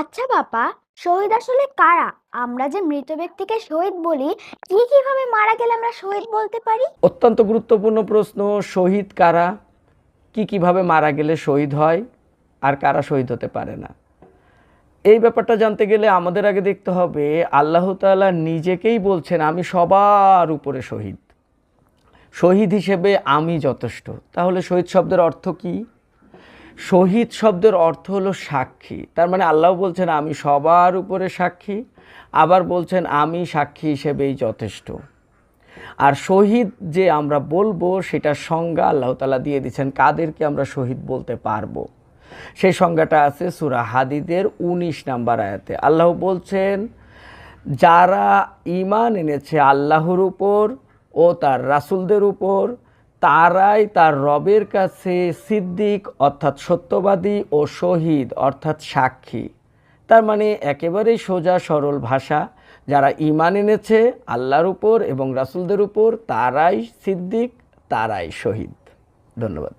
আচ্ছা বাবা, শহীদ আসলে কারা? আমরা যে মৃত ব্যক্তিকে শহীদ বলি, কিভাবে মারা গেলে আমরা শহীদ বলতে পারি? অত্যন্ত গুরুত্বপূর্ণ প্রশ্ন। শহীদ কারা, কিভাবে মারা গেলে শহীদ হয়, আর কারা শহীদ হতে পারে না, এই ব্যাপারটা জানতে গেলে আমাদের আগে দেখতে হবে আল্লাহ তাআলা নিজেকেই বলছেন আমি সবার উপরে শহীদ, শহীদ হিসেবে আমি যথেষ্ট। তাহলে শহীদ শব্দের অর্থ কি? শহীদ শব্দের অর্থ হলো সাক্ষী। তার মানে আল্লাহ বলছেন আমি সবার উপরে সাক্ষী, আবার বলছেন আমি সাক্ষী হিসেবেই যথেষ্ট। আর শহীদ যে আমরা বলবো সেটার সংজ্ঞা আল্লাহ তাআলা দিয়ে দিচ্ছেন, কাদেরকে আমরা শহীদ বলতে পারবো। সেই সংজ্ঞাটা আছে সূরা হাদীদের 19 নম্বর আয়াতে। আল্লাহ বলছেন যারা ঈমান এনেছে আল্লাহর উপর ও তার রাসূলদের উপর, তারাই তার রবের কাছে সিদ্দিক অর্থাৎ সত্যবাদী ও শহীদ অর্থাৎ সাক্ষী। তার মানে একেবারেই সোজা সরল ভাষা, যারা ঈমান এনেছে আল্লাহর উপর এবং রাসূলদের উপর তারাই সিদ্দিক, তারাই শহীদ। ধন্যবাদ।